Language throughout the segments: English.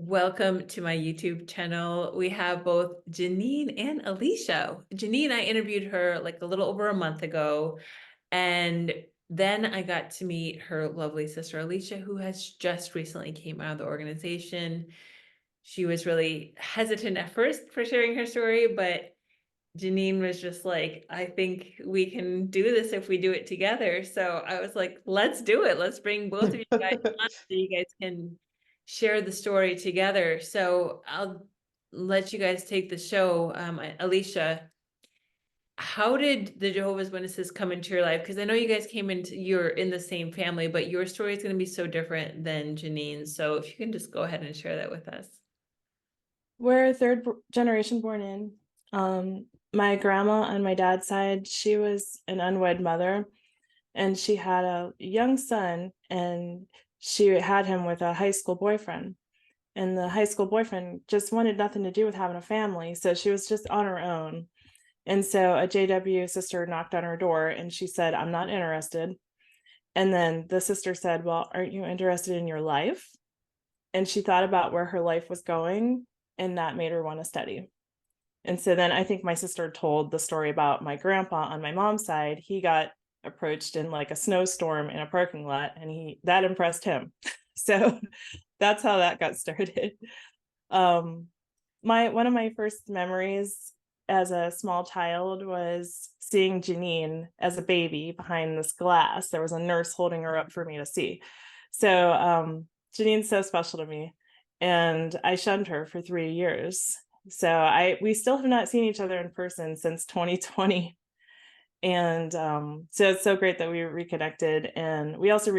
Welcome to my YouTube channel. We have both Janene and Alisha. Janene, I interviewed her like a little over a month ago, and then I got to meet her lovely sister Alisha, who has just recently came out of the organization. She was really hesitant at first for sharing her story, but Janene was just like, I think we can do this if we do it together. So I was like, let's do it. Let's bring both of you guys on so you guys can share the story together. So I'll let you guys take the show. Alisha, how did the Jehovah's Witnesses come into your life? Because I know you guys you're in the same family, but your story is going to be so different than Janine's. So if you can just go ahead and share that with us. We're third generation born in. My grandma on my dad's side, she was an unwed mother, and she had a young son, and she had him with a high school boyfriend. And the high school boyfriend just wanted nothing to do with having a family, so she was just on her own. And so a JW sister knocked on her door, and she said, "I'm not interested." And then the sister said, "Well, aren't you interested in your life?" And she thought about where her life was going, and that made her want to study. And so then I think my sister told the story about my grandpa on my mom's side. He got approached in like a snowstorm in a parking lot, and that impressed him. So that's how that got started. Um, one of my first memories as a small child was seeing Janene as a baby behind this glass. There was a nurse holding her up for me to see. So Janine's so special to me, and I shunned her for 3 years. So we still have not seen each other in person since 2020. And so it's so great that we reconnected. And we also I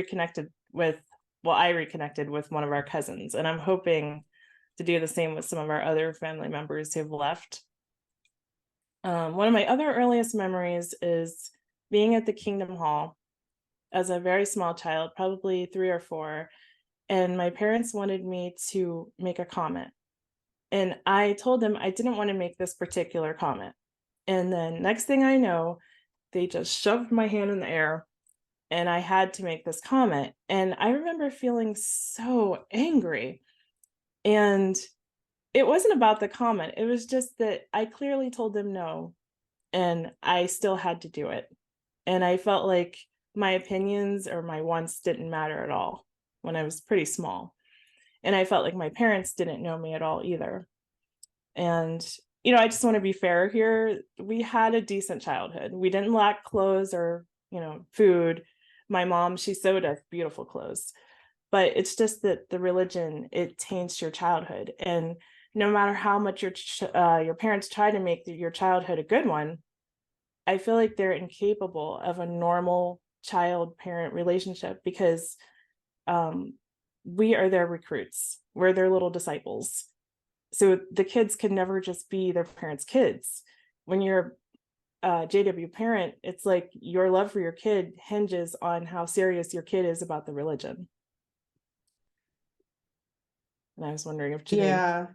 reconnected with one of our cousins. And I'm hoping to do the same with some of our other family members who've left. One of my other earliest memories is being at the Kingdom Hall as a very small child, probably 3 or 4. And my parents wanted me to make a comment. And I told them I didn't want to make this particular comment. And then next thing I know, they just shoved my hand in the air and I had to make this comment. And I remember feeling so angry. And it wasn't about the comment. It was just that I clearly told them no, and I still had to do it. And I felt like my opinions or my wants didn't matter at all when I was pretty small. And I felt like my parents didn't know me at all either. And, I just want to be fair here. We had a decent childhood. We didn't lack clothes or, food. My mom, she sewed us beautiful clothes. But it's just that the religion, it taints your childhood. And no matter how much your parents try to make your childhood a good one, I feel like they're incapable of a normal child-parent relationship because we are their recruits. We're their little disciples. So the kids can never just be their parents' kids. When you're a JW parent, it's like your love for your kid hinges on how serious your kid is about the religion. And I was wondering if Janine. Yeah.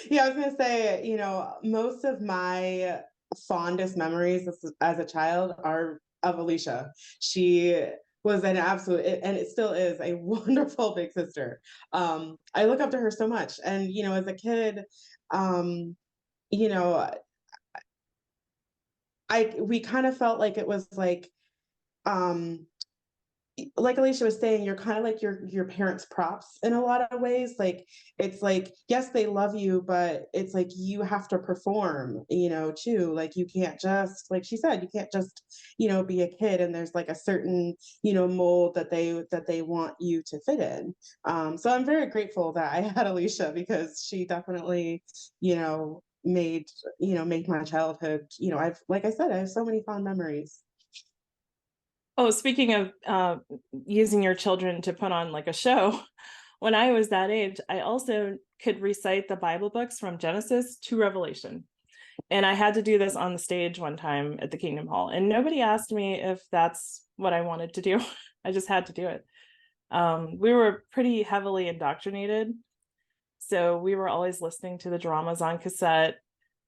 Yeah, I was gonna say, most of my fondest memories as a child are of Alicia. She was an absolute, and it still is a wonderful big sister. I look up to her so much. And, as a kid, you know, we kind of felt like it was um, like Alicia was saying, you're kind of like your parents' props in a lot of ways. Like it's like, yes, they love you, but it's like you have to perform, too. Like you can't just, like she said, you can't just, be a kid and there's like a certain, mold that they want you to fit in. So I'm very grateful that I had Alicia because she definitely, made my childhood, like I said, I have so many fond memories. Oh, speaking of using your children to put on like a show, when I was that age, I also could recite the Bible books from Genesis to Revelation. And I had to do this on the stage one time at the Kingdom Hall. And nobody asked me if that's what I wanted to do. I just had to do it. We were pretty heavily indoctrinated. So we were always listening to the dramas on cassette.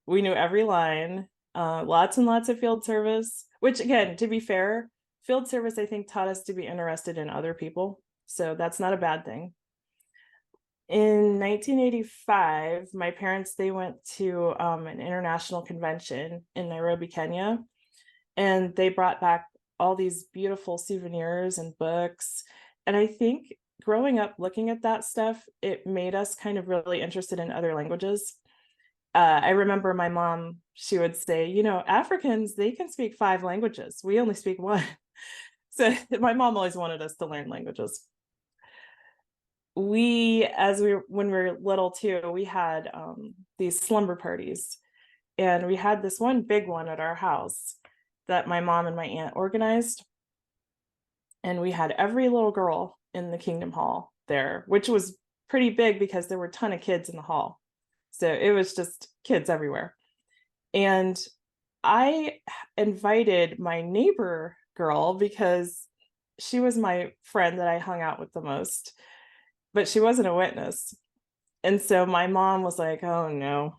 We knew every line, lots and lots of field service, which again, to be fair, field service, I think, taught us to be interested in other people. So that's not a bad thing. In 1985, my parents, they went to an international convention in Nairobi, Kenya, and they brought back all these beautiful souvenirs and books. And I think growing up looking at that stuff, it made us kind of really interested in other languages. I remember my mom, she would say, you know, Africans, they can speak 5 languages. We only speak 1. So my mom always wanted us to learn languages. When we were little too, we had these slumber parties, and we had this one big one at our house that my mom and my aunt organized, and we had every little girl in the Kingdom Hall there, which was pretty big because there were a ton of kids in the hall, so it was just kids everywhere. And I invited my neighbor girl because she was my friend that I hung out with the most, but she wasn't a witness. And so my mom was like, oh no.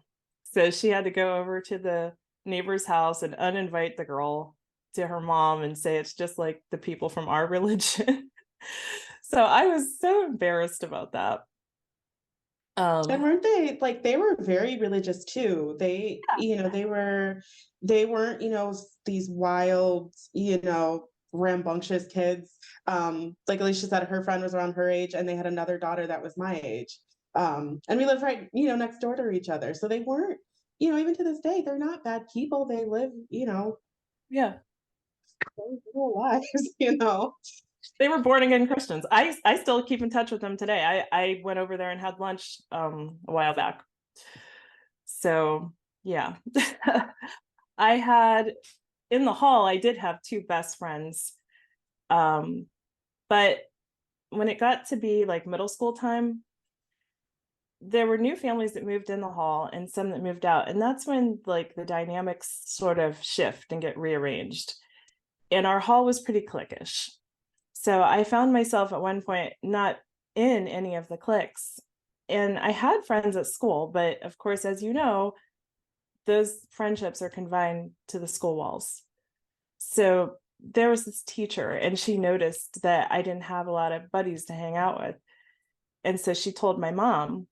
So she had to go over to the neighbor's house and uninvite the girl to her mom and say it's just like the people from our religion. So I was so embarrassed about that. And weren't they like they were very religious too? They, they weren't, these wild, rambunctious kids. Like Alicia said, her friend was around her age and they had another daughter that was my age. And we lived right, next door to each other. So they weren't, even to this day, they're not bad people. They live, Yeah. real lives. They were born again Christians. I still keep in touch with them today. I went over there and had lunch a while back. So yeah. I had in the hall, I did have 2 best friends. But when it got to be like middle school time, there were new families that moved in the hall and some that moved out. And that's when like the dynamics sort of shift and get rearranged. And our hall was pretty cliquish. So I found myself at one point not in any of the cliques. And I had friends at school, but of course, as you know, those friendships are confined to the school walls. So there was this teacher, and she noticed that I didn't have a lot of buddies to hang out with. And so she told my mom,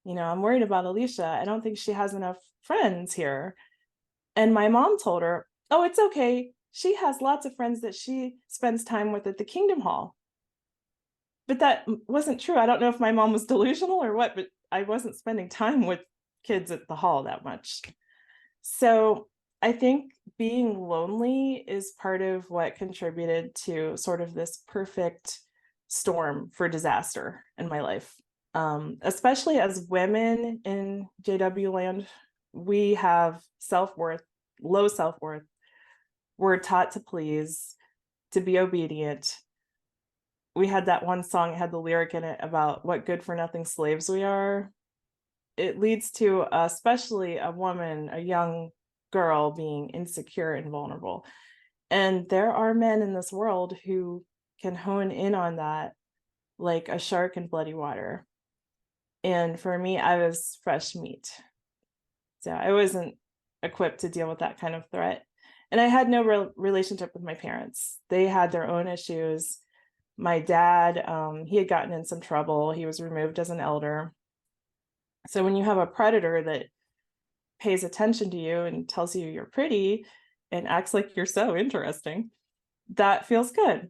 I'm worried about Alicia. I don't think she has enough friends here. And my mom told her, oh, it's okay. She has lots of friends that she spends time with at the Kingdom Hall. But that wasn't true. I don't know if my mom was delusional or what, but I wasn't spending time with kids at the hall that much. So I think being lonely is part of what contributed to sort of this perfect storm for disaster in my life. Especially as women in JW land, we have self-worth, low self-worth. We're taught to please, to be obedient. We had that one song, it had the lyric in it about what good for nothing slaves we are. It leads to, especially a woman, a young girl, being insecure and vulnerable. And there are men in this world who can hone in on that like a shark in bloody water. And for me, I was fresh meat. So I wasn't equipped to deal with that kind of threat. And I had no real relationship with my parents. They had their own issues. My dad, he had gotten in some trouble. He was removed as an elder. So when you have a predator that pays attention to you and tells you you're pretty and acts like you're so interesting, that feels good.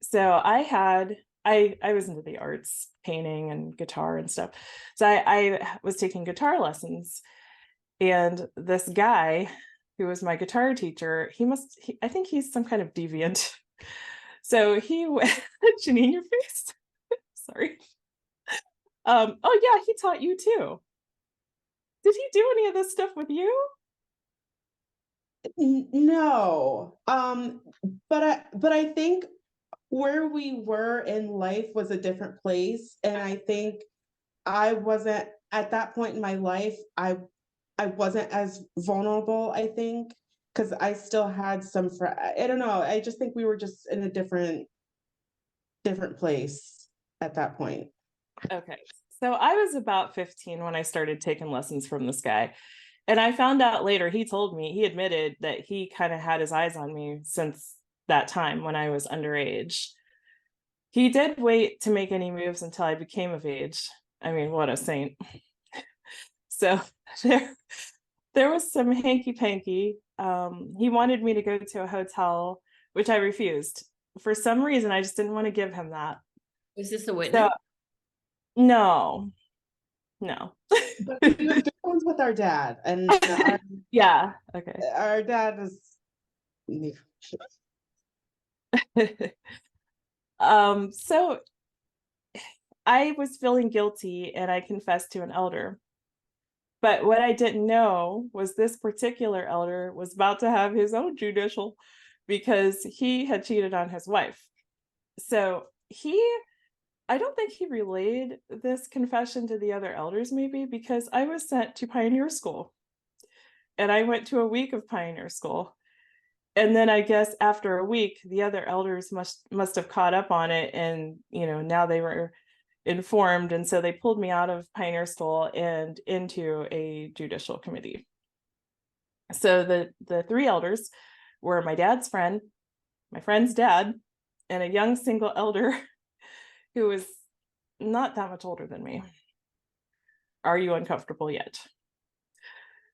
So I was into the arts, painting and guitar and stuff. So I was taking guitar lessons, and this guy who was my guitar teacher, I think he's some kind of deviant. So Janine, your face. Sorry. Oh yeah, he taught you too. Did he do any of this stuff with you? No. But I think where we were in life was a different place. And I think I wasn't at that point in my life, I wasn't as vulnerable, I think, because I still had I don't know. I just think we were just in a different place at that point. Okay. So I was about 15 when I started taking lessons from this guy. And I found out later, he admitted that he kind of had his eyes on me since that time when I was underage. He did wait to make any moves until I became of age. I mean, what a saint. So there was some hanky panky. He wanted me to go to a hotel, which I refused. For some reason, I just didn't want to give him that. Was this a So witness? no, no. But we were good ones with our dad, and Yeah, okay. our dad is. So I was feeling guilty and I confessed to an elder. But what I didn't know was this particular elder was about to have his own judicial because he had cheated on his wife. So I don't think he relayed this confession to the other elders, maybe because I was sent to Pioneer School and I went to a week of Pioneer School. And then I guess after a week, the other elders must have caught up on it, and now they were informed, and so they pulled me out of Pioneer School and into a judicial committee. So the three elders were my dad's friend, my friend's dad, and a young single elder who was not that much older than me. Are you uncomfortable yet?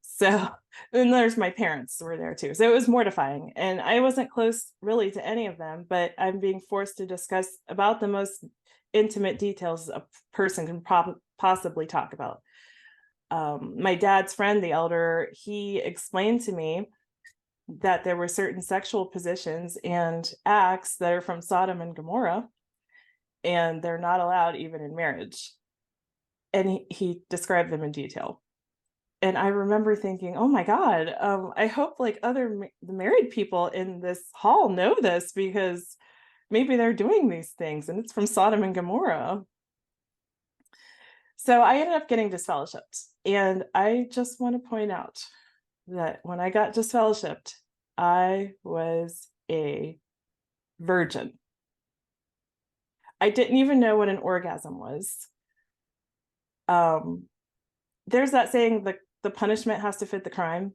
So, and there's my parents were there too. So it was mortifying. And I wasn't close really to any of them, but I'm being forced to discuss about the most intimate details a person can possibly talk about. My dad's friend, the elder, he explained to me that there were certain sexual positions and acts that are from Sodom and Gomorrah, and they're not allowed even in marriage. And he described them in detail. And I remember thinking, oh my God, I hope like the married people in this hall know this, because maybe they're doing these things and it's from Sodom and Gomorrah. So I ended up getting disfellowshipped. And I just want to point out that when I got disfellowshipped, I was a virgin. I didn't even know what an orgasm was. There's that saying, the punishment has to fit the crime.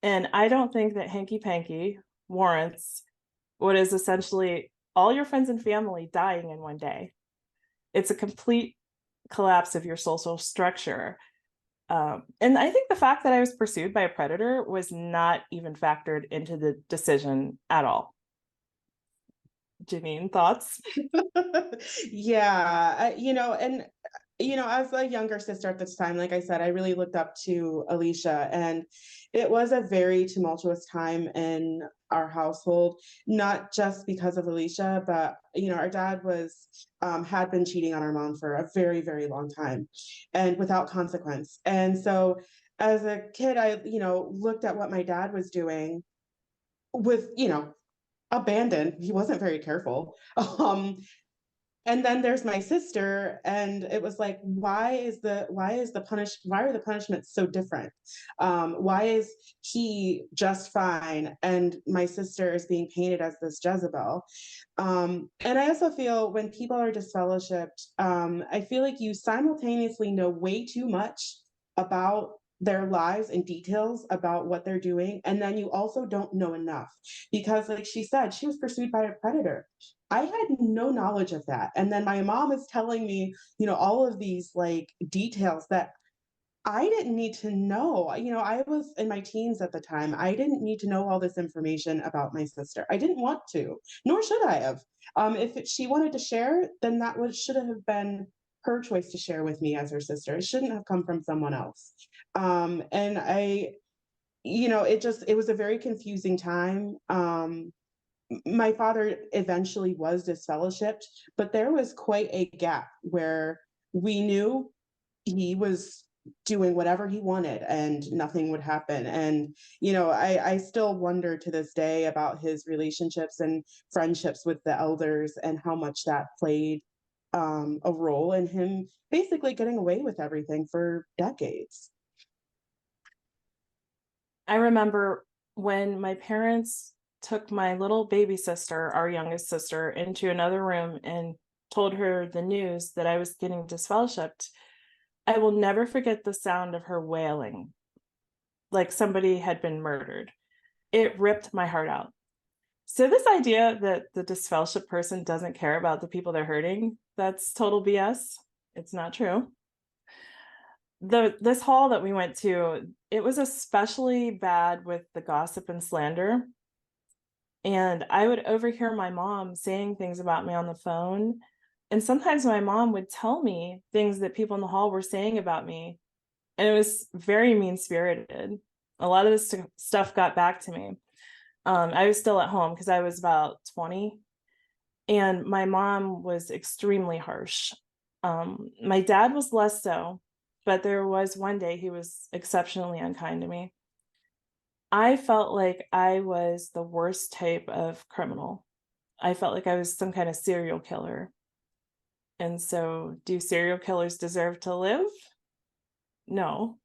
And I don't think that hanky panky warrants what is essentially all your friends and family dying in one day. It's a complete collapse of your social structure. And I think the fact that I was pursued by a predator was not even factored into the decision at all. Janene, thoughts? Yeah, and as a younger sister at this time, like I said, I really looked up to Alisha, and it was a very tumultuous time in our household, not just because of Alisha, but our dad had been cheating on our mom for a very, very long time, and without consequence. And so, as a kid, I looked at what my dad was doing with abandoned. He wasn't very careful. And then there's my sister, and it was like, why are the punishments so different? Why is he just fine and my sister is being painted as this Jezebel? And I also feel when people are disfellowshipped, I feel like you simultaneously know way too much about their lives and details about what they're doing, and then you also don't know enough, because like she said, she was pursued by a predator. I had no knowledge of that. And then my mom is telling me, all of these like details that I didn't need to know. I was in my teens at the time. I didn't need to know all this information about my sister. I didn't want to, nor should I have. If she wanted to share, then should have been her choice to share with me as her sister. It shouldn't have come from someone else. And it was a very confusing time. My father eventually was disfellowshipped, but there was quite a gap where we knew he was doing whatever he wanted and nothing would happen. And I still wonder to this day about his relationships and friendships with the elders and how much that played a role in him basically getting away with everything for decades. I remember when my parents took my little baby sister, our youngest sister, into another room and told her the news that I was getting disfellowshipped. I will never forget the sound of her wailing, like somebody had been murdered. It ripped my heart out. So this idea that the disfellowship person doesn't care about the people they're hurting, that's total BS. It's not true. this hall that we went to, it was especially bad with the gossip and slander. And I would overhear my mom saying things about me on the phone. And sometimes my mom would tell me things that people in the hall were saying about me. And it was very mean-spirited. A lot of this stuff got back to me. I was still at home because I was about 20. And my mom was extremely harsh. My dad was less so, but there was one day he was exceptionally unkind to me. I felt like I was the worst type of criminal. I felt like I was some kind of serial killer. And so, do serial killers deserve to live? No.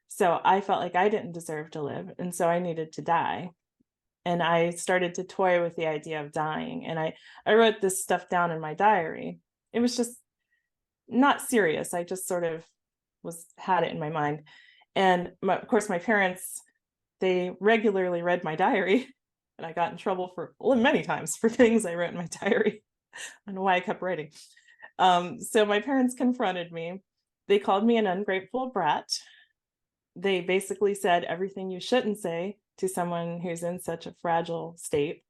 So I felt like I didn't deserve to live, and so I needed to die. And I started to toy with the idea of dying. And I wrote this stuff down in my diary. It was just not serious. I just sort of had it in my mind. And of course, my parents, they regularly read my diary, and I got in trouble for many times for things I wrote in my diary. I don't know why I kept writing. So my parents confronted me. They called me an ungrateful brat. They basically said everything you shouldn't say to someone who's in such a fragile state.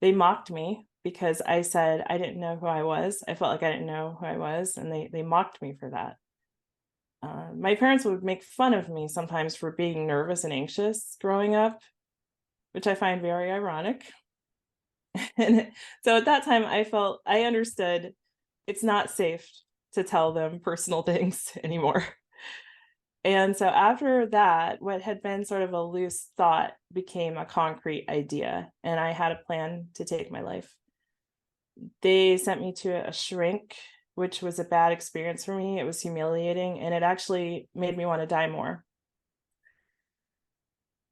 They mocked me because I said I didn't know who I was. I felt like I didn't know who I was, and they mocked me for that. My parents would make fun of me sometimes for being nervous and anxious growing up, which I find very ironic. And so at that time, I understood it's not safe to tell them personal things anymore. And so after that, what had been sort of a loose thought became a concrete idea, and I had a plan to take my life. They sent me to a shrink, which was a bad experience for me. It was humiliating, and it actually made me want to die more.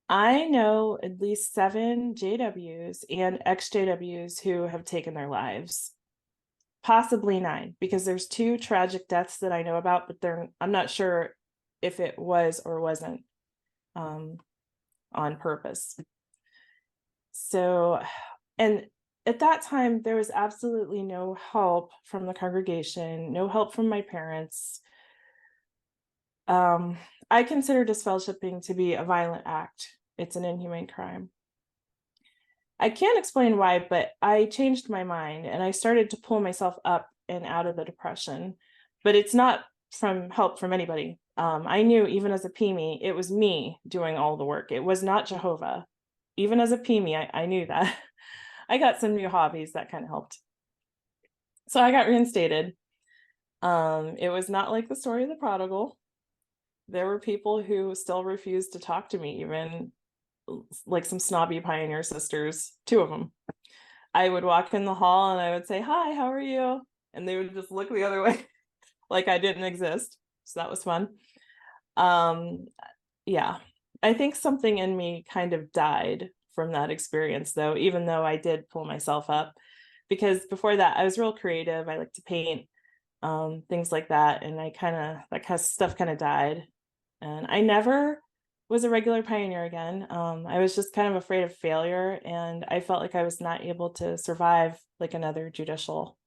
I know at least 7 JWs and ex-JWs who have taken their lives, possibly 9, because there's 2 tragic deaths that I know about, but I'm not sure if it was or wasn't on purpose. So, and at that time, there was absolutely no help from the congregation, no help from my parents. I consider disfellowshipping to be a violent act. It's an inhumane crime. I can't explain why, but I changed my mind and I started to pull myself up and out of the depression. But it's not from help from anybody. I knew even as a PME, it was me doing all the work. It was not Jehovah. Even as a PME, I knew that. I got some new hobbies that kind of helped. So I got reinstated. It was not like the story of the prodigal. There were people who still refused to talk to me, even like some snobby pioneer sisters, 2 of them. I would walk in the hall and I would say, "Hi, how are you?" And they would just look the other way like I didn't exist. So that was fun. Yeah, I think something in me kind of died from that experience, though, even though I did pull myself up, because before that I was real creative. I like to paint, things like that. And that kind of stuff kind of died. And I never was a regular pioneer again. I was just kind of afraid of failure, and I felt like I was not able to survive like another judicial.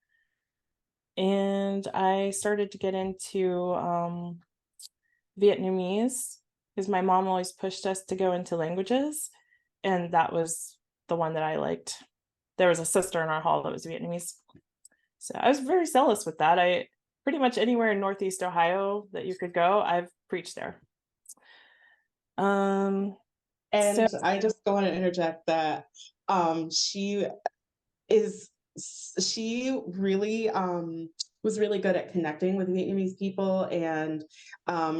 And I started to get into Vietnamese because my mom always pushed us to go into languages, and that was the one that I liked. There was a sister in our hall that was Vietnamese, so I was very zealous with that. I pretty much anywhere in Northeast Ohio that you could go, I've preached there. And So I just want to interject that she is she really was really good at connecting with Vietnamese people, and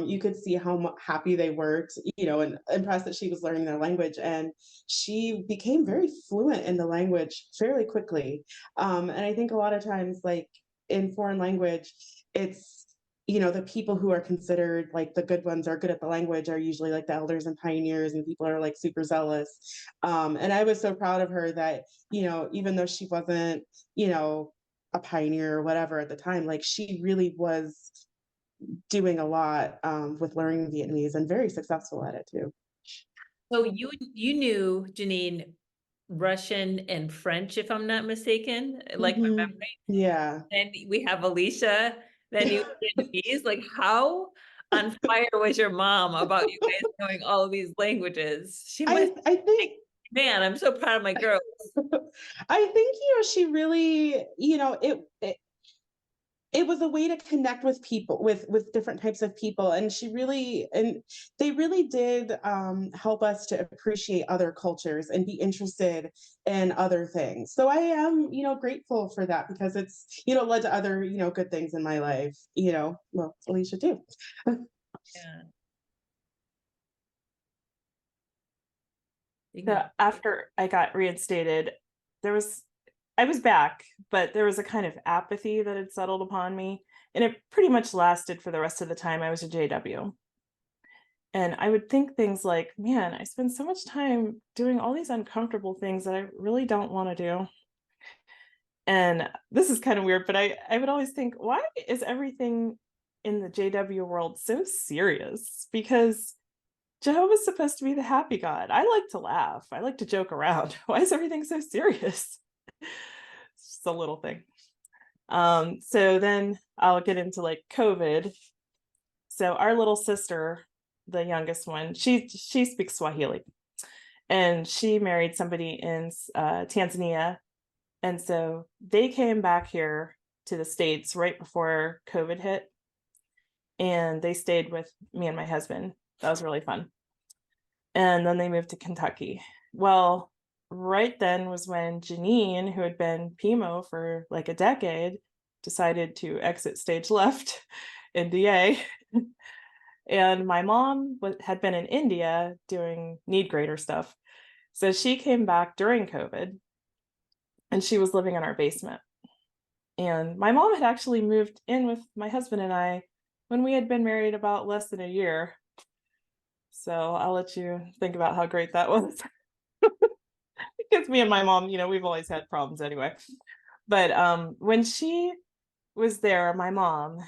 you could see how happy they were to, and impressed that she was learning their language, and she became very fluent in the language fairly quickly. And I think a lot of times, like in foreign language, it's the people who are considered like the good ones are good at the language are usually like the elders and pioneers, and people are like super zealous. And I was so proud of her that, even though she wasn't, a pioneer or whatever at the time, like she really was doing a lot with learning Vietnamese and very successful at it too. So you knew, Janine, Russian and French, if I'm not mistaken, like my Mhm. memory. Yeah. And we have Alicia that knew Vietnamese. Like how on fire was your mom about you guys knowing all of these languages? She must I think, think man, I'm so proud of my girls. I think, she really, it was a way to connect with people, with different types of people, and they really did, help us to appreciate other cultures and be interested in other things. So I am, grateful for that, because it's, led to other, good things in my life, well, Alicia too. Yeah. You can So go. after I got reinstated, I was back, but there was a kind of apathy that had settled upon me. And it pretty much lasted for the rest of the time I was a JW. And I would think things like, man, I spend so much time doing all these uncomfortable things that I really don't want to do. And this is kind of weird, but I would always think, why is everything in the JW world so serious? Because Jehovah's supposed to be the happy God. I like to laugh. I like to joke around. Why is everything so serious? It's just a little thing. So then I'll get into like COVID. So our little sister, the youngest one, she speaks Swahili, and she married somebody in Tanzania, and so they came back here to the States right before COVID hit, and they stayed with me and my husband. That was really fun. And then they moved to Kentucky. Well, right then was when Janene, who had been PMO for like a decade, decided to exit stage left in DA. And my mom had been in India doing need grader stuff. So she came back during COVID, and she was living in our basement. And my mom had actually moved in with my husband and I when we had been married about less than a year. So I'll let you think about how great that was. Because me and my mom, we've always had problems anyway. But when she was there, my mom,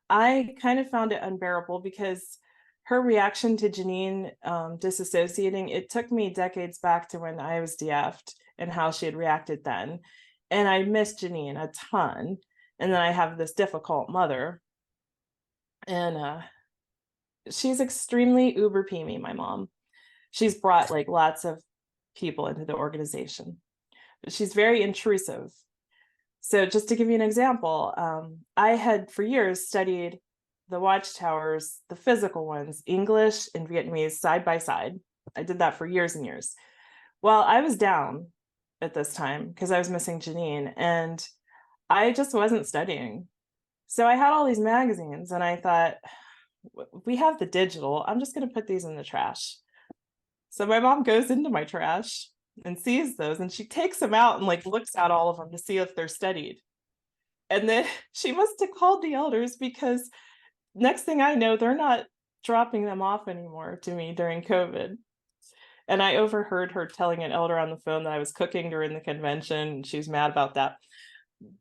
I kind of found it unbearable, because her reaction to Janene disassociating, it took me decades back to when I was DF'd and how she had reacted then. And I miss Janene a ton. And then I have this difficult mother. And she's extremely uber preemie, my mom. She's brought like lots of people into the organization, but she's very intrusive. So just to give you an example, I had for years studied the watchtowers, the physical ones, English and Vietnamese side by side. I did that for years and years. Well, I was down at this time because I was missing Janene, and I just wasn't studying. So I had all these magazines, and I thought, we have the digital, I'm just going to put these in the trash. So my mom goes into my trash and sees those, and she takes them out and like looks at all of them to see if they're studied. And then she must have called the elders, because next thing I know, they're not dropping them off anymore to me during COVID. And I overheard her telling an elder on the phone that I was cooking during the convention, and she was mad about that.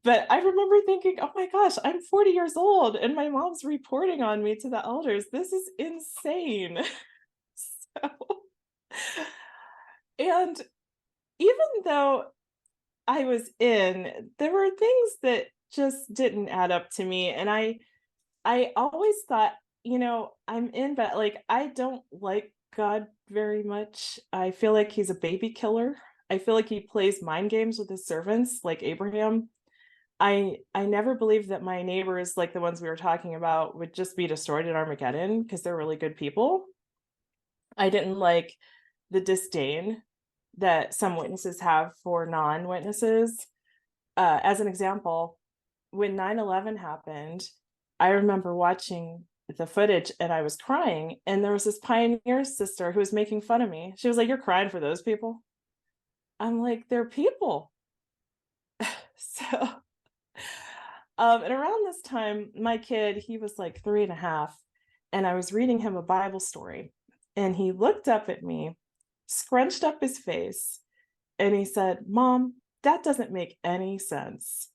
But I remember thinking, oh my gosh, I'm 40 years old and my mom's reporting on me to the elders. This is insane. So, and even though I was in, there were things that just didn't add up to me. And I always thought, I'm in, but like, I don't like God very much. I feel like he's a baby killer. I feel like he plays mind games with his servants, like Abraham. I never believed that my neighbors, like the ones we were talking about, would just be destroyed at Armageddon, because they're really good people. I didn't like the disdain that some witnesses have for non-witnesses. As an example, when 9/11 happened, I remember watching the footage and I was crying, and there was this pioneer sister who was making fun of me. She was like, "You're crying for those people?" I'm like, "They're people." So and around this time, my kid, he was like 3.5, and I was reading him a Bible story, and he looked up at me, scrunched up his face, and he said, "Mom, that doesn't make any sense."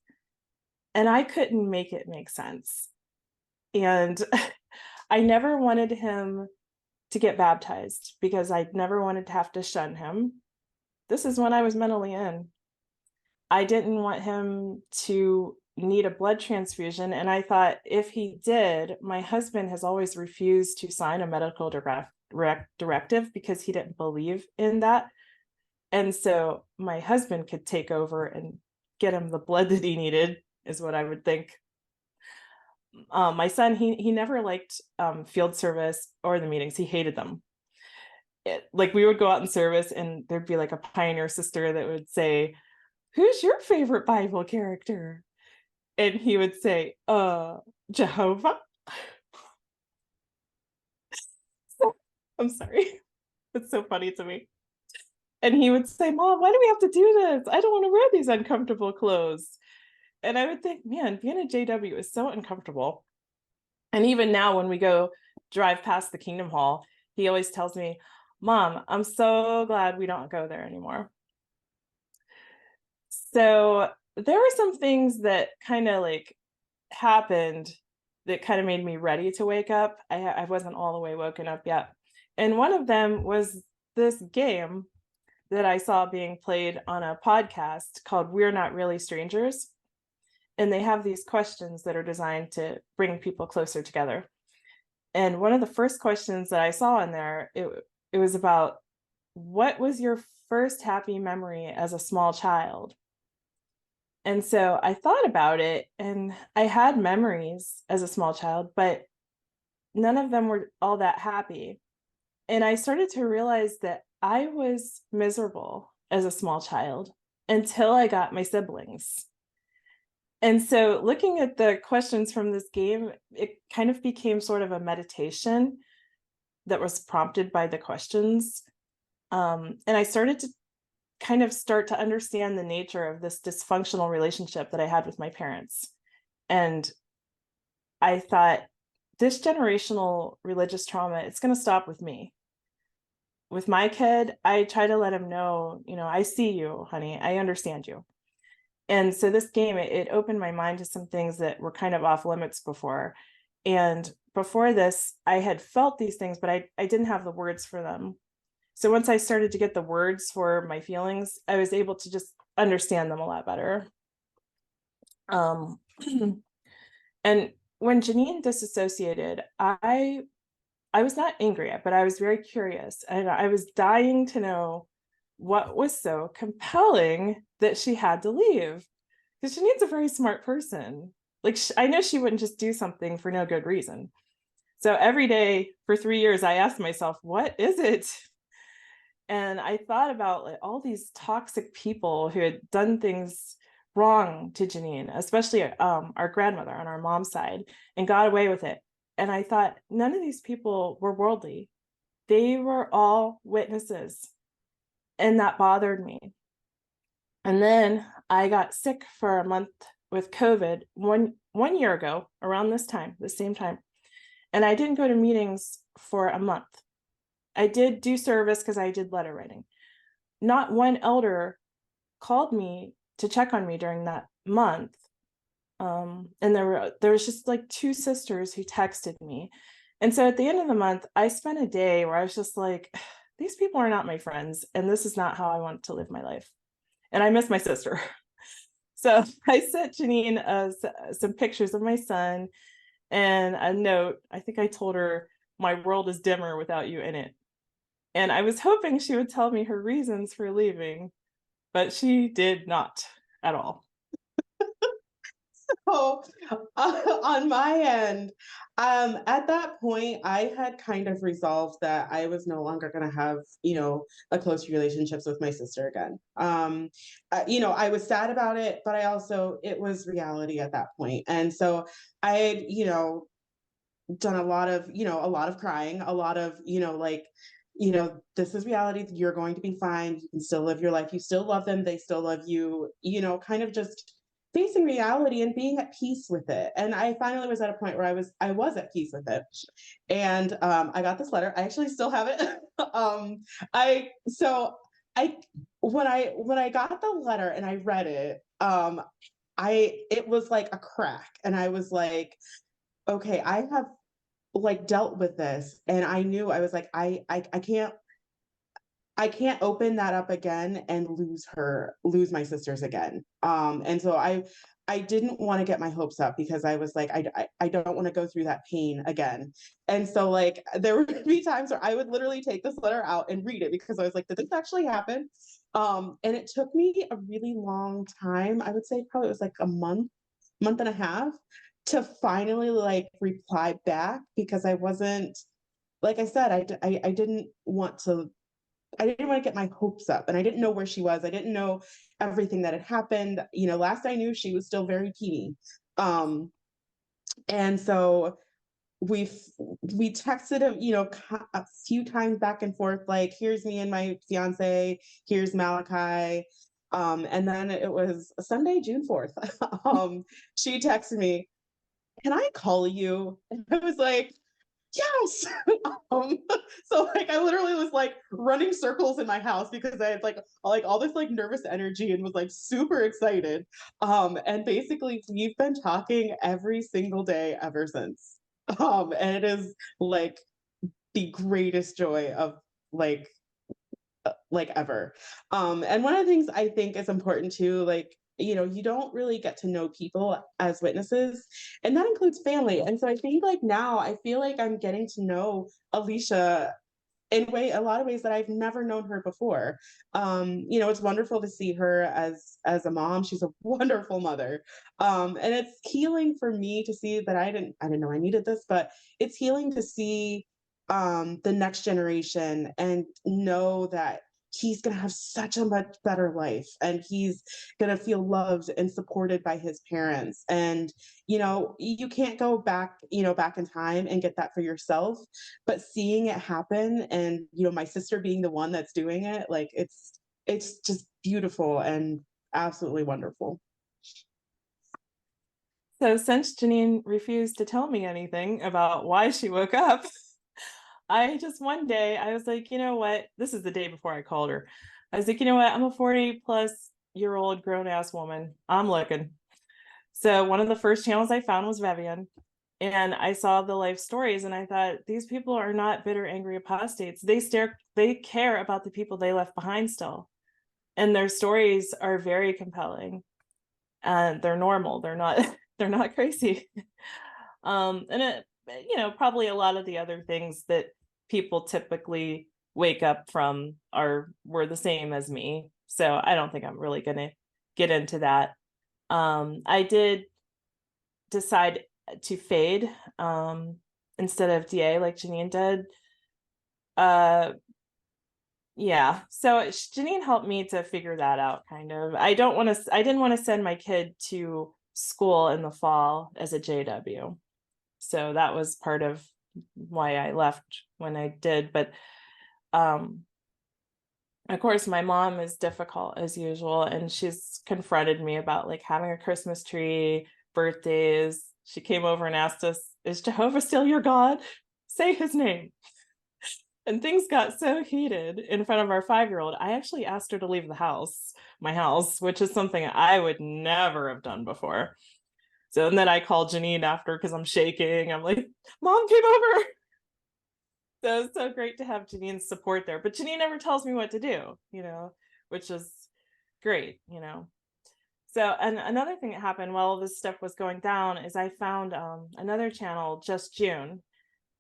And I couldn't make it make sense. And I never wanted him to get baptized, because I never wanted to have to shun him. This is when I was mentally in. I didn't want him to need a blood transfusion. And I thought, if he did, my husband has always refused to sign a medical directive because he didn't believe in that. And so my husband could take over and get him the blood that he needed, is what I would think. My son, he never liked field service or the meetings. He hated them. Like, we would go out in service and there'd be like a pioneer sister that would say, "Who's your favorite Bible character?" And he would say, Jehovah. I'm sorry. It's so funny to me. And he would say, "Mom, why do we have to do this? I don't want to wear these uncomfortable clothes." And I would think, man, being a JW is so uncomfortable. And even now, when we go drive past the Kingdom Hall, he always tells me, "Mom, I'm so glad we don't go there anymore." So there were some things that kind of like happened that kind of made me ready to wake up. I wasn't all the way woken up yet. And one of them was this game that I saw being played on a podcast called We're Not Really Strangers. And they have these questions that are designed to bring people closer together. And one of the first questions that I saw in there, it was about, what was your first happy memory as a small child? And so I thought about it, and I had memories as a small child, but none of them were all that happy. And I started to realize that I was miserable as a small child until I got my siblings. And so looking at the questions from this game, it kind of became sort of a meditation that was prompted by the questions. And I started to start to understand the nature of this dysfunctional relationship that I had with my parents. And I thought, this generational religious trauma, it's going to stop with me. With my kid, I try to let him know, I see you, honey, I understand you. And so this game, it opened my mind to some things that were kind of off limits before. And before this, I had felt these things, but I didn't have the words for them. So once I started to get the words for my feelings, I was able to just understand them a lot better. And when Janene disassociated, I was not angry, but I was very curious, and I was dying to know what was so compelling that she had to leave, because Janene's a very smart person. Like, I know she wouldn't just do something for no good reason. So every day for 3 years, I asked myself, what is it? And I thought about like all these toxic people who had done things wrong to Janene, especially our grandmother on our mom's side, and got away with it. And I thought, none of these people were worldly. They were all witnesses. And that bothered me. And then I got sick for a month with COVID one year ago, around this time, the same time. And I didn't go to meetings for a month. I did do service because I did letter writing. Not one elder called me to check on me during that month. And there was just like 2 sisters who texted me. And so at the end of the month, I spent a day where I was just like, these people are not my friends, and this is not how I want to live my life. And I miss my sister. So I sent Janene some pictures of my son and a note. I think I told her, my world is dimmer without you in it. And I was hoping she would tell me her reasons for leaving, but she did not at all. So on my end, at that point, I had kind of resolved that I was no longer going to have, a close relationships with my sister again. I was sad about it, but it was reality at that point. And so I had, done a lot of crying, a lot of, this is reality. You're going to be fine. You can still live your life. You still love them. They still love you, kind of just facing reality and being at peace with it. And I finally was at a point where I was at peace with it. And I got this letter. I actually still have it. I so I when I got the letter and I read it, it was like a crack, and I was like, okay, I have like dealt with this, and I knew, I was like, I can't open that up again and lose my sisters again. And so I didn't want to get my hopes up because I was like, I don't want to go through that pain again. And so like there would be times where I would literally take this letter out and read it because I was like, did this actually happen? And it took me a really long time. I would say probably it was like a month and a half to finally like reply back because I wasn't, like I said, I didn't want to, I didn't want to get my hopes up, and I didn't know where she was. I didn't know everything that had happened. You know, last I knew, she was still very teeny. Um, and so we we texted him, you know, a few times back and forth, like, here's me and my fiance, here's Malachi. And then it was Sunday, June 4th. She texted me, can I call you? And I was like, yes. um, so like I literally was like running circles in my house because I had like all this like nervous energy and was like super excited. And basically we've been talking every single day ever since. And it is like the greatest joy of like like ever. And one of the things I think is important too, like, you know, you don't really get to know people as witnesses, and that includes family. And so I think like now I feel like I'm getting to know Alisha in a lot of ways that I've never known her before. You know, it's wonderful to see her as a mom. She's a wonderful mother. And it's healing for me to see that I didn't know I needed this, but it's healing to see the next generation and know that he's going to have such a much better life and he's going to feel loved and supported by his parents. And you know, you can't go back, you know, back in time and get that for yourself, but seeing it happen and you know my sister being the one that's doing it, like it's just beautiful and absolutely wonderful. So since Janine refused to tell me anything about why she woke up, I just one day I was like, you know what? This is the day before I called her. I was like, you know what? I'm a 40-plus-year-old grown ass woman. I'm looking. So one of the first channels I found was Vivian. And I saw the life stories and I thought, these people are not bitter, angry apostates. They care about the people they left behind still. And their stories are very compelling. And they're normal. They're not they're not crazy. And it, you know, probably a lot of the other things that people typically wake up from were the same as me. So I don't think I'm really gonna get into that. I did decide to fade instead of DA like Janine did. Yeah, so Janine helped me to figure that out kind of. I didn't want to send my kid to school in the fall as a JW. So that was part of why I left when I did. But of course, my mom is difficult as usual, and she's confronted me about like having a Christmas tree, birthdays. She came over and asked us, is Jehovah still your God? Say his name. And things got so heated in front of our 5-year-old. I actually asked her to leave my house, which is something I would never have done before. So, and then I called Janine after because I'm shaking. I'm like, Mom came over. So it's so great to have Janine's support there. But Janine never tells me what to do, you know, which is great, you know. So, and another thing that happened while this stuff was going down is I found another channel, Just June,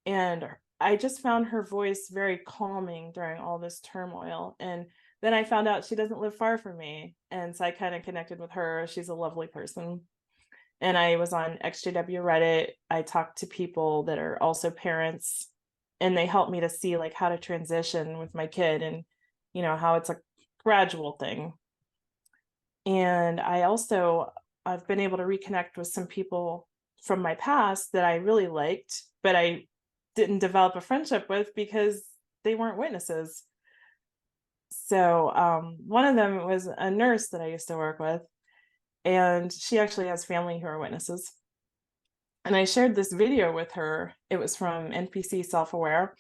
and I just found her voice very calming during all this turmoil. And then I found out she doesn't live far from me. And so I kind of connected with her. She's a lovely person. And I was on XJW Reddit. I talked to people that are also parents, and they helped me to see like how to transition with my kid and, you know, how it's a gradual thing. And I've been able to reconnect with some people from my past that I really liked, but I didn't develop a friendship with because they weren't witnesses. So one of them was a nurse that I used to work with, and she actually has family who are witnesses. And I shared this video with her. It was from NPC Self-Aware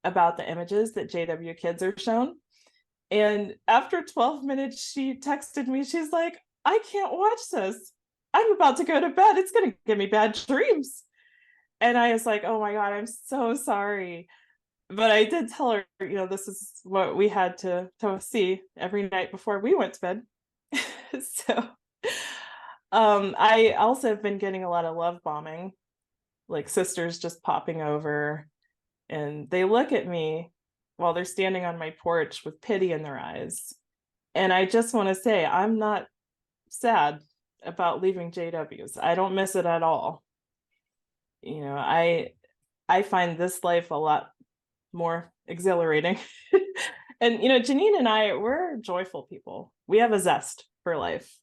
about the images that JW kids are shown. And after 12 minutes, she texted me. She's like, I can't watch this. I'm about to go to bed. It's going to give me bad dreams. And I was like, oh my God, I'm so sorry. But I did tell her, you know, this is what we had to see every night before we went to bed. So I also have been getting a lot of love bombing, like sisters just popping over and they look at me while they're standing on my porch with pity in their eyes. And I just want to say, I'm not sad about leaving JW's. I don't miss it at all. You know, I find this life a lot more exhilarating. And Janine and I, we're joyful people. We have a zest for life.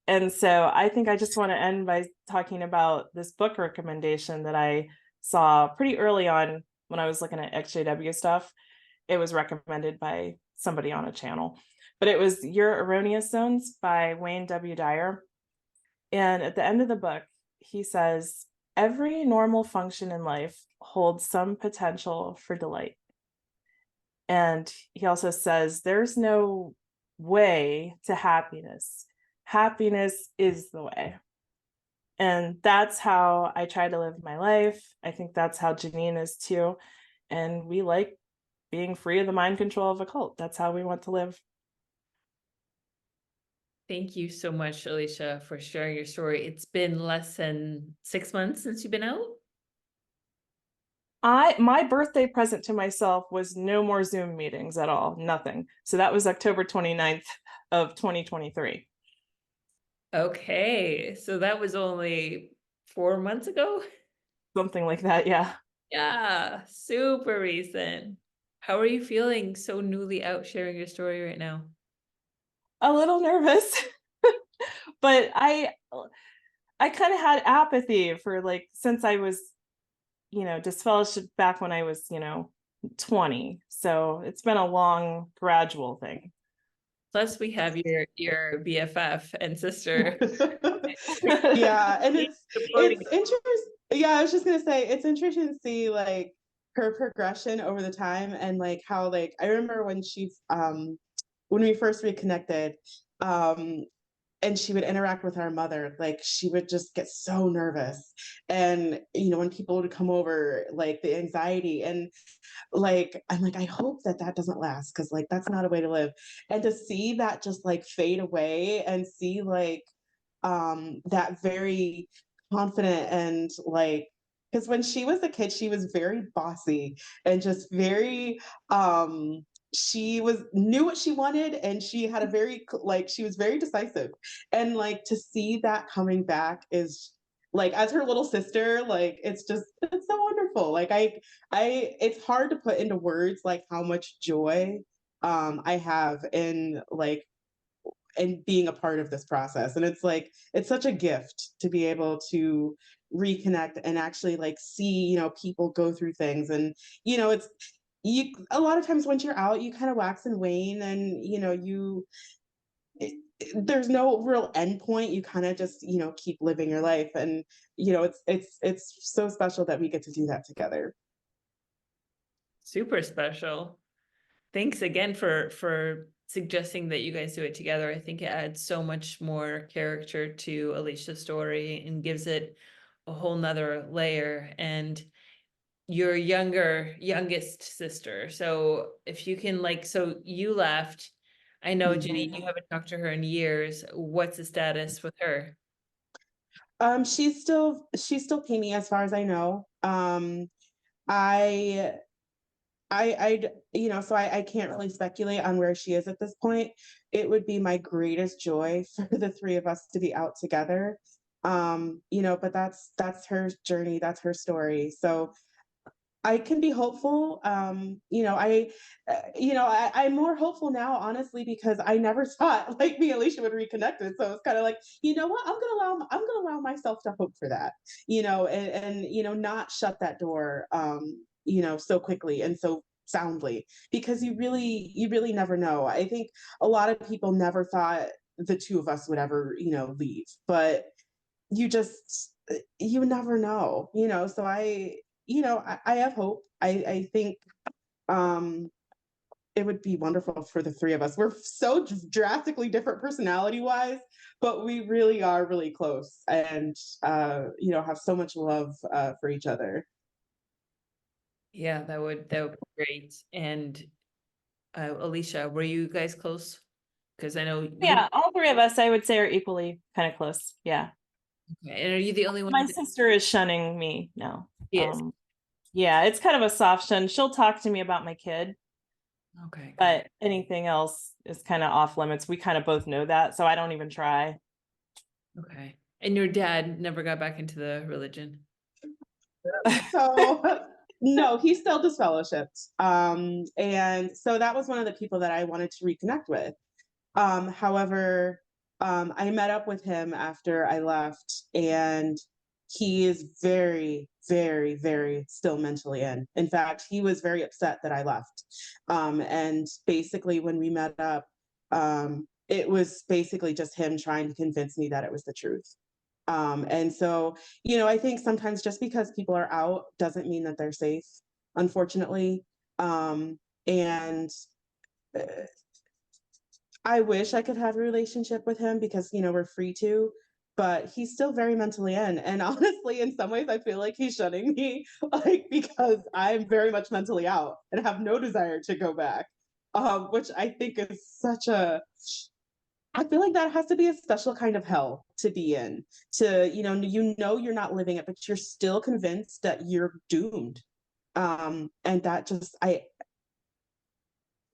And so I think I just want to end by talking about this book recommendation that I saw pretty early on when I was looking at XJW stuff. It was recommended by somebody on a channel, but it was Your Erroneous Zones by Wayne W. Dyer. And at the end of the book, he says, every normal function in life holds some potential for delight. And he also says, there's no way to happiness. Happiness is the way. And that's how I try to live my life. I think that's how Janine is too. And we like being free of the mind control of a cult. That's how we want to live. Thank you so much, Alicia, for sharing your story. It's been less than 6 months since you've been out. My birthday present to myself was no more Zoom meetings at all, nothing. So that was October 29th of 2023. Okay, so that was only 4 months ago. Something like that, yeah. Yeah, super recent. How are you feeling so newly out sharing your story right now? A little nervous, but I kind of had apathy for like since I was, disfellowshipped back when I was, 20. So it's been a long, gradual thing. Plus, we have your BFF and sister. Yeah, and Supporting. it's interesting. Yeah, I was just gonna say it's interesting to see like her progression over the time and like how like I remember when we first reconnected, um and she would interact with our mother, like she would just get so nervous. And when people would come over, like the anxiety, and like I'm like, I hope that that doesn't last, because like that's not a way to live. And to see that just like fade away and see like that very confident and like, because when she was a kid she was very bossy and just very she was knew what she wanted, and she had a very like she was very decisive. And like to see that coming back is like, as her little sister, like it's so wonderful. Like I it's hard to put into words like how much joy I have in like and being a part of this process. And it's like it's such a gift to be able to reconnect and actually like see people go through things. And it's you a lot of times once you're out you kind of wax and wane, and there's no real end point. You kind of just keep living your life. And it's so special that we get to do that together. Super special. Thanks again for suggesting that you guys do it together. I think it adds so much more character to Alicia's story and gives it a whole nother layer. And your youngest sister. So if you can so you left. I know, Janine, you haven't talked to her in years. What's the status with her? She's still paying as far as I know. I so I can't really speculate on where she is at this point. It would be my greatest joy for the three of us to be out together. But that's her journey, that's her story. So I can be hopeful. I'm more hopeful now, honestly, because I never thought like me and Alicia would reconnected. So it's kind of like, what, I'm gonna allow myself to hope for that, and not shut that door, so quickly and so soundly, because you really never know. I think a lot of people never thought the two of us would ever, leave, but you never know. So I have hope. I think um it would be wonderful for the three of us. We're so drastically different personality wise, but we really are really close, and have so much love for each other. Yeah, that would be great. And Alicia, were you guys close? Because I know Yeah, all three of us, I would say, are equally kind of close. Yeah. okay, and are you the only one? My sister is shunning me now. Yes. Yeah, it's kind of a soft shun. She'll talk to me about my kid, Okay, good. but anything else is kind of off limits. We kind of both know that, so I don't even try. Okay. And your dad never got back into the religion? So no, he still disfellowshipped. And so that was one of the people that I wanted to reconnect with. However, I met up with him after I left, and he is very, very, very still mentally in. In fact, he was very upset that I left. And basically, when we met up, it was basically just him trying to convince me that it was the truth. And so, I think sometimes just because people are out doesn't mean that they're safe, unfortunately. And uh, I wish I could have a relationship with him because, we're free to, but he's still very mentally in. And honestly, in some ways, I feel like he's shunning me, like, because I'm very much mentally out and have no desire to go back, which I think is I feel like that has to be a special kind of hell to be in, to, you're not living it, but you're still convinced that you're doomed. And that just,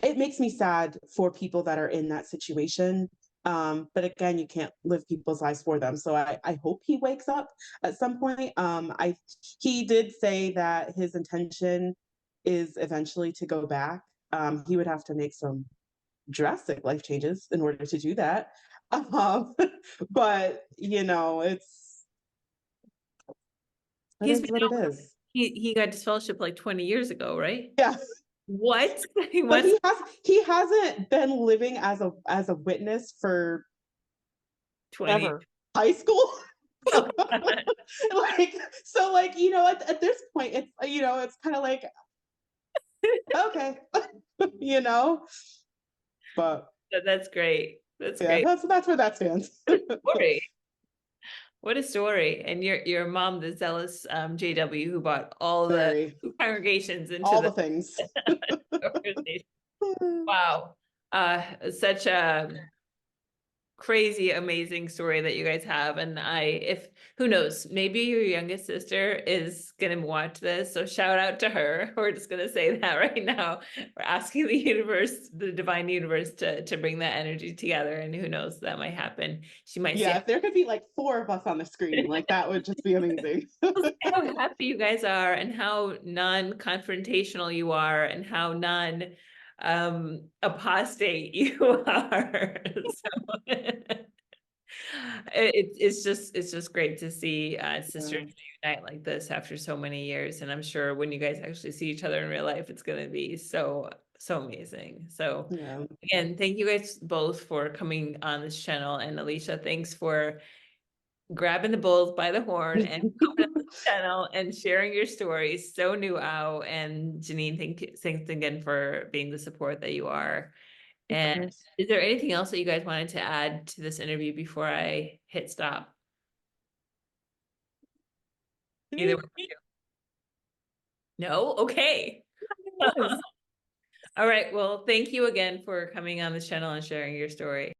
it makes me sad for people that are in that situation. But again, you can't live people's lives for them. So I hope he wakes up at some point. He did say that his intention is eventually to go back. He would have to make some drastic life changes in order to do that. Um, but it He's is been what it out, is. he got disfellowship like 20 years ago, right? Yeah. What? He But must he hasn't been living as a witness for 20. Ever. high school. Oh, God. Like, so, like, at this point it's it's kind of like, okay. you know but That's great. That's yeah, great. that's where that stands. Story. What a story. And your mom, the zealous JW, who brought all the Very, congregations into all the the things. organization. Wow. Such a crazy, amazing story that you guys have. And if who knows, maybe your youngest sister is gonna watch this. So shout out to her. We're just gonna say that right now. We're asking the universe, the divine universe, to bring that energy together. And who knows, that might happen. She might Yeah, say if there could be like four of us on the screen, like that would just be amazing. how happy you guys are and how non-confrontational you are and how apostate you are. So it's just great to see sisters unite like this after so many years. And I'm sure when you guys actually see each other in real life, it's gonna be so amazing. So Yeah. again, thank you guys both for coming on this channel. And Alisha, thanks for grabbing the bulls by the horn and coming on the channel and sharing your stories. So new out. And Janine, thanks again for being the support that you are. And is there anything else that you guys wanted to add to this interview before I hit stop? Either one of you. No? Okay. All right. Well, thank you again for coming on the channel and sharing your story.